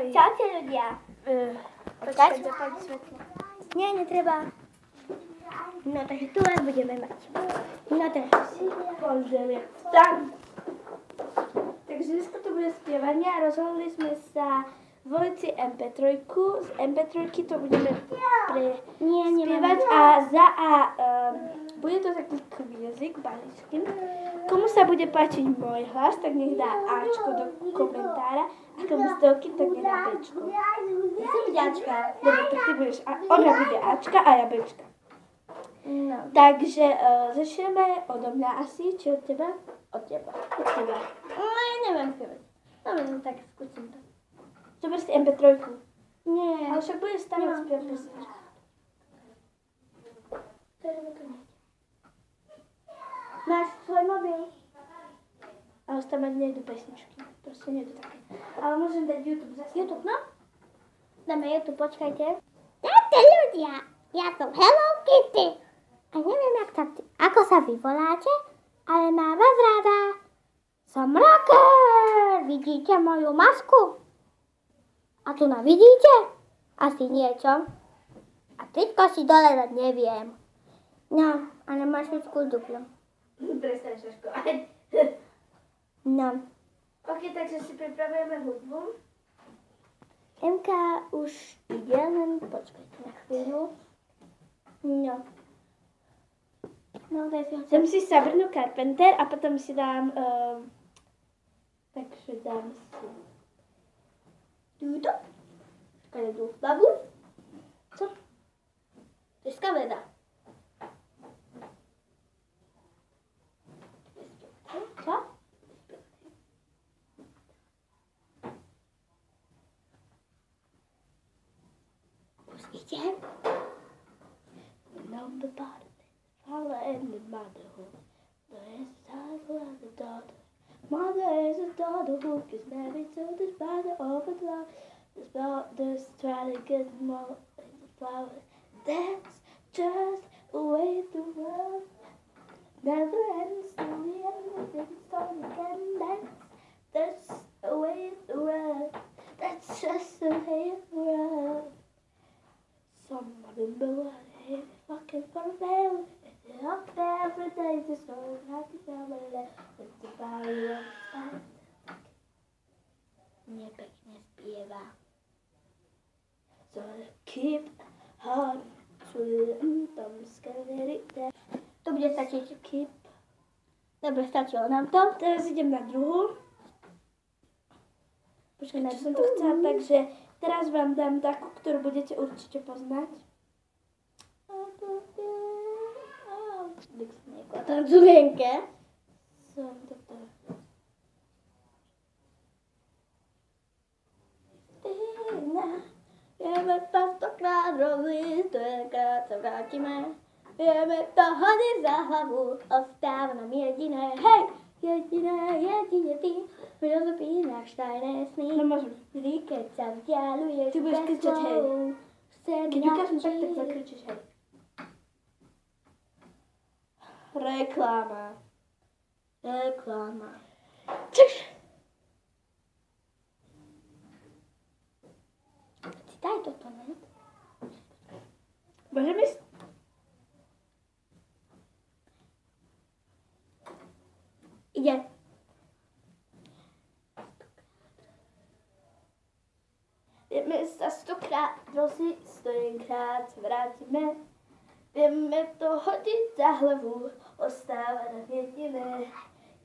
Ahoj. Čaute ľudia. Počkaj, zapáliť svetlo. Nie, netreba. No, takže tu vás budeme mať. No, takže si Pondelek. Tak. Takže dneska to bude spievanie a rozhodli sme sa voliť si MP3. Z MP3 to budeme spievať bude to taký kvízik, balíčky. Komu sa bude páčiť môj hlas, tak nech dá Ačko do komentára. A komu stovky, tak nech dá Bčko. Ja som vďačka. Dobre, tak ty budeš, ona bude Ačka a ja Bčka. No. Takže začneme odo mňa asi, či od teba? Od teba. Od teba. No, ja neviem spievať. Dobre, no tak skúsim to. Zober si MP3. Nie. Ale však budeš stále spievať pesničku. Máš svoj mobil? Ale tam nejdu pesničky. Proste nejdu také. Ale môžem dať YouTube zase. YouTube, no? Dáme YouTube, počkajte. Čaute ľudia, ja som Hello Kitty. A neviem, ako sa vy voláte, ale mám vás rada. Som rocker. Vidíte moju masku? A tu vidíte? Asi niečo. A tričko si dole dať neviem. No, ale máš všetku duplu. Prestaň, Šaško. No. Ok, takže si pripravujeme hudbu. MK už ide, len počkajte na chvíľu. No. No, daj si ho. Dám si Sabrinu Carpenter a potom si dám... takže dám si... Túto? Kadedu. Babu? Co? To je skaveda. Co? Pustíte? Down the bottom, father and the motherhood. There is a title and the daughter. Mother is a daughter who gets married to the father of a love. There's try to get more in the flower. That's just the way the world never ends till the end of the storm again. That's the way the world. That's just the way the world. Someone in the world is fucking for a family. It's up there every day, the story like a family. It's the body of the Nepekne spieva. so keep on through them scary. To bude stačiť. Keep. Dobre, stačilo nám to. Teraz idem na druhú. Počkaj, čo som to chcela, takže teraz vám dám takú, ktorú budete určite poznať. Niekto tancujenke. Som toto. Vieme to stokrát robiť, stokrát sa vrátime. Vieme to hodiť za hlavu, ostáva nám jediné, hej! Jedine ty, rozopínaš tajné sny. No môžem. Vždy, keď sa vzdialuješ Ty budeš kričať hej. Chcem Keď ukážem tak, tak naučiť. zakričíš hej. Reklama. Reklama. Si daj toto, ne? Môžem ísť? Ide. Vieme sa stokrát rosiť, stojenkrát vrátime. Vieme to hodiť za hlavu, ostáva nám jediné.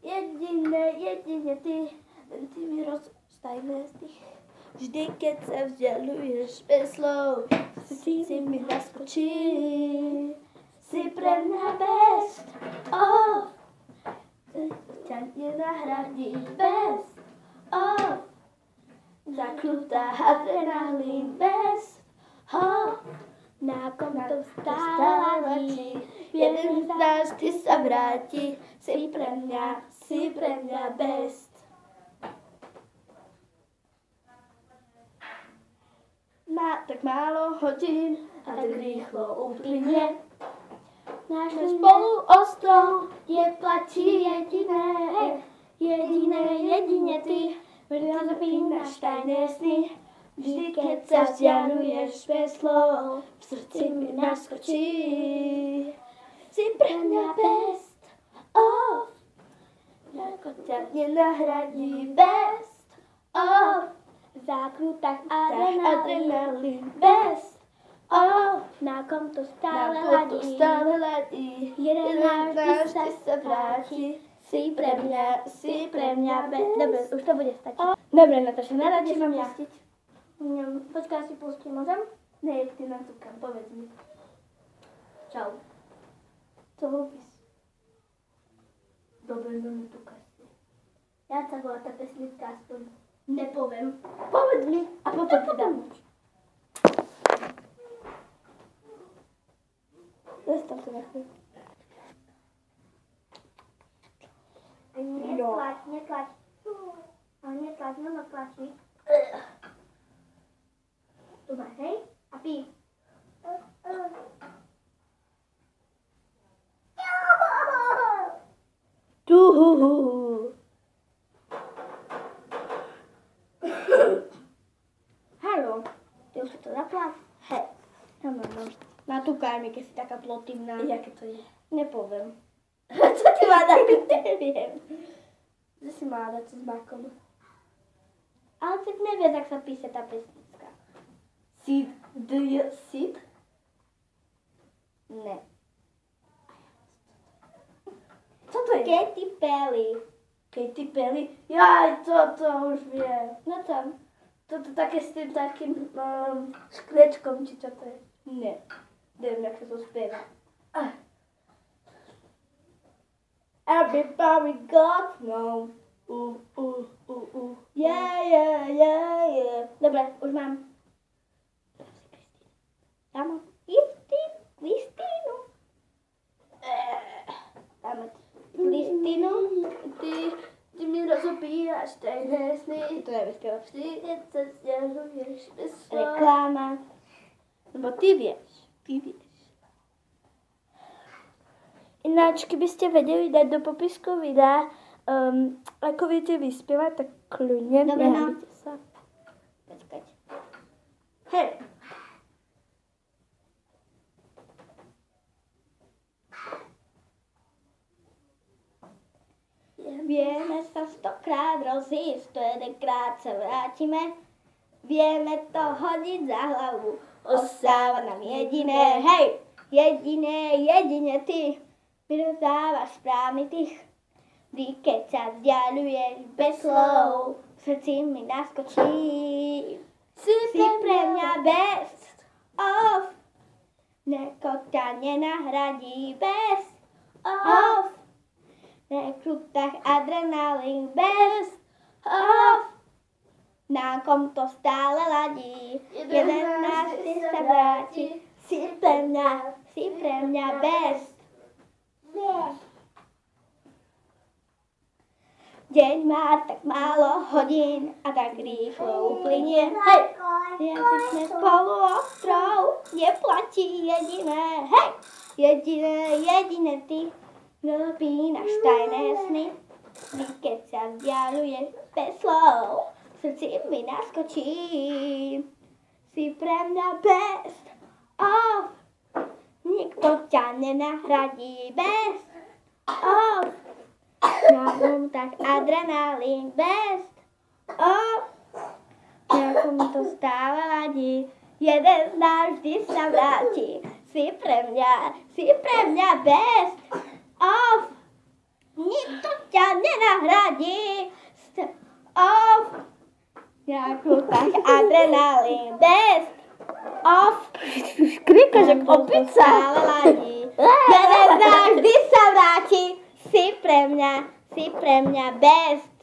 Jedine ty, len ty mi rozstajné z tých. Vždy, keď sa vzdialuješ bez slov, si mi naskočí. Si pre mňa best, oh, ťa nenahradí best, oh, zakrutá adrenalín best, oh, na kom to stále letí, jeden z nás ty sa vráti, si pre mňa best. Má tak málo hodín a tak rýchlo uplynie. Náš spolu ostrov je platí jediné ty, rozopínaš tajné sny. Vždy, keď sa vzdialuješ bez slov, v srdci mi naskočí. Si pre mňa best of, ako ťa nenahradí best of. Zákrutách Adrenalín best of, na kom to na stále to ladí. stále ladí. Jeden náš Vždy sa vráti. Si pre mňa best. Dobre, už to bude stačiť. Dobre, Natáša, najradšej mám ja. pustiť. Počkaj, si pustím, môžem? Ne, ty nám tukám, povedz mi. Čau. Co robíš? Dobre, no netukaj si. Jak sa volá tá pesnička aspoň? Nepoviem. Povedz mi a potom ti dám. Zastav to na chvíľu. Netlač. Ale netlač, no tlačí. Tu máš, hej? A pí. Tuhuhuhu. Haló, ty už si to zapla? Hej. No. Natúkaj mi, keď si taká plotivná. Jaké to je? Nepoviem. Co ti má dať? Neviem. Že si má dať s makom. Ale ty nevieš, jak sa píše tá pesnička. Sid, do you sit? Ne. Co to je? Katy Perry. Katy Perry? Jaj, to už viem. No co? Toto také s tým takým škrečkom, či čo to je? Nie. Neviem, jak sa to spieva. Everybody got no. Yeah. Dobre, už mám. Ja mám Kristínu. Dáme Kristínu. Ty mi rozobíjaš tajné sny. To je vyspievač. Vždy, keď sa vzdialuješ bez slov. Reklama. Lebo ty vieš. Ináč, keby ste vedeli dať do popisku videa, ako viete vyspievať, tak kľudne Dobre, no. nehambite sa. Počkať. Hej. Vieme sa 100-krát rozísť, to jedenkrát sa vrátime. Vieme to hodiť za hlavu, ostáva nám jediné, hej! Jedine ty, vyrozdávaš správny tých. Vždy, keď sa vzdialuješ bez slov, v srdci mi naskočí. Si pre mňa best of, neko ťa nenahradí best of. Na krutách adrenalín best of, na kom to stále ladí. Jeden náš sa vráti. Si pre mňa best. Deň má tak málo hodín a tak rýchlo uplynie. Hej! Jazyčné spolu ostrov neplatí jediné. Hej! Jedine ty rozpínaš tajné sny. Vždy, keď sa vzdialuješ bez slov, v srdci mi naskočí. Si pre mňa best of, nikto ťa nenahradí best of. Na tak adrenalín best of, nejakom to stále ladí. Jeden z nás vždy sa vráti. Si pre mňa best of, nikto ťa nenahradí of. Nejakom tak adrenalín best of. Škrikaš jak opica. Stále ladí. Jeden z nás vždy sa vráti. Si pre mňa best.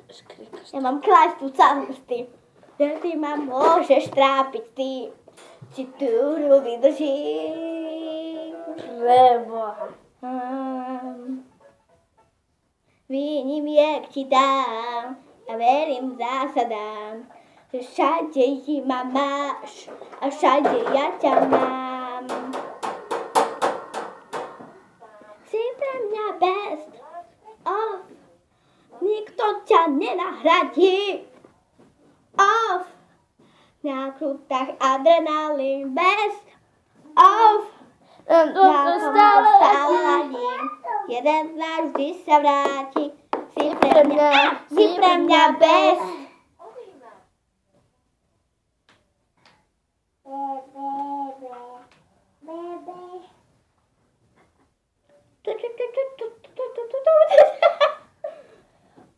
Škrikaš. Ja mám klásť tu celosty. Že ty ma môžeš trápiť, ty. Či túru vydržíš. Preboha. Výnimiek ti dám a verím zásadám, že všade ma máš a všade ja ťa mám. Si pre mňa best of, nikto ťa nenahradí. Na krutách adrenalín, best of. Na stále ladím. Jeden z nás vždy sa vráti. Si pre mňa best.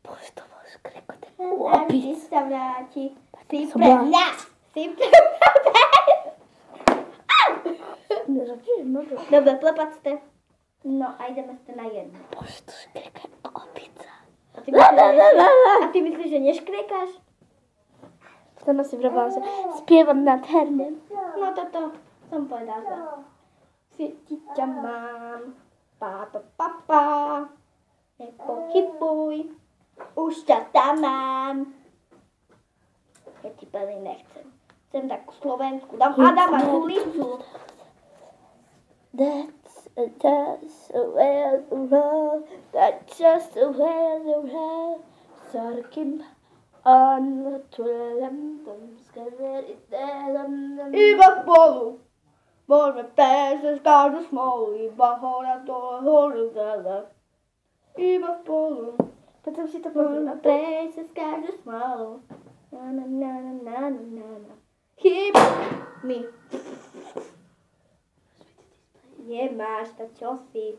Bože, to bol škrekot. Vždy sa vráti. Si pre mňa best. Dobre, prepáčte. No a ideme sa na jedno. Bože, to škreka opica. A ty myslíš, že neškrekáš? Sama si vravám, že spievam nádherne. No toto som povedala. Svietiťa mám. Pa. Nepochybuj. Už ťa tam mám. Ja ti pani nechcem. Chcem takú Slovensku. Dám Adama Kulicu. That's just the way of the world. That's just the way of the world. Sarkim on tulendum skaveridem. Iba spolu. Môžeme prejsť každú smolu. Iba hore dole. Iba spolu. Potom si to Môžeme poviem. prejsť každú smolu. Na. Chyb mi. Nemáš to, čo si.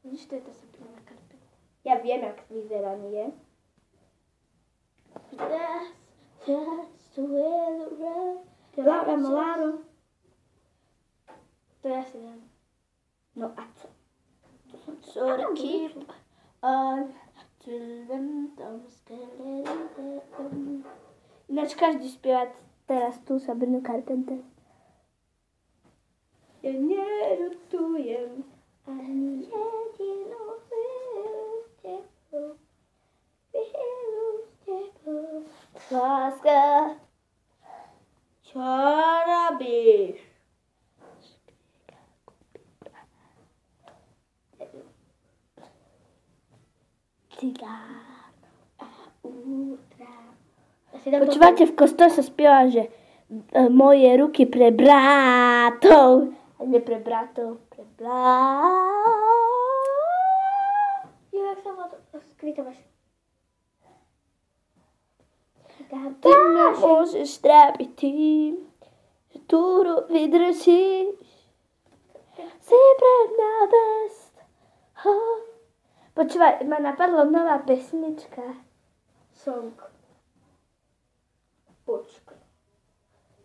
Vidíš, to je tá súplná karpeta. Ja viem, jak vyzerá, nie? That's just the way of the world. Laura Malaro. To ja si dám. No a čo? So to keep on tulendum skaveridem. Ináč každý spieva teraz tú Sabrinu Carpenter. Ja neľutujem ani jedinú chvíľu s tebou. Láska. Čo robíš? Cigár a útra. Počúvate, v kostole sa spieva, že moje ruky pre bratov. A nie pre bratov, pre Jak sa ma to skrytovaš? Ty ma môžeš trápiť tým, že túru vydržíš. Si pre mňa best. Počúvaj, ma napadla nová pesnička. Song. Počkaj.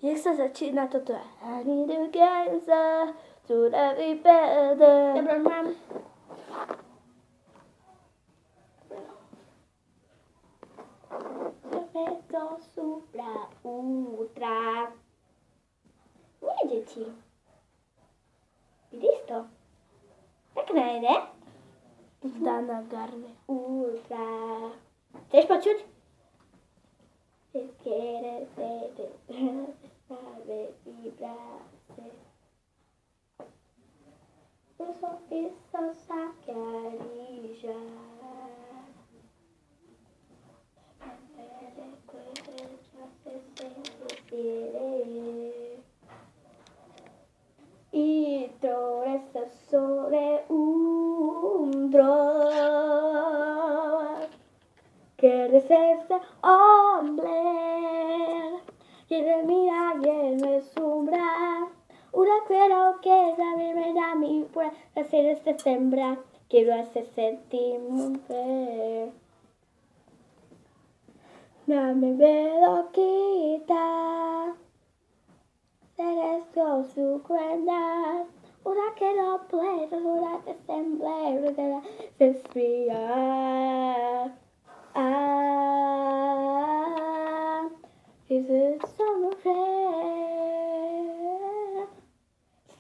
Jak sa začína toto? I need a cancer to be better. Dobre, mám. To sú pra útra. Nie, deti. Vidíš to? Pekné, ne? Dana Garne. Útra. Chceš počuť? Isso sa caríža. Y todo eso sobre un dron que desea hombre quiere mirar y me sombra una quiero que me da mi pura hacer esta sembra quiero hacer sentir mujer no me veo quitar eres yo su crueldad una que no puedo una que semble una que respirar is it somewhere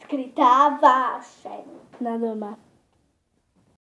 skrytá vášeň Na doma.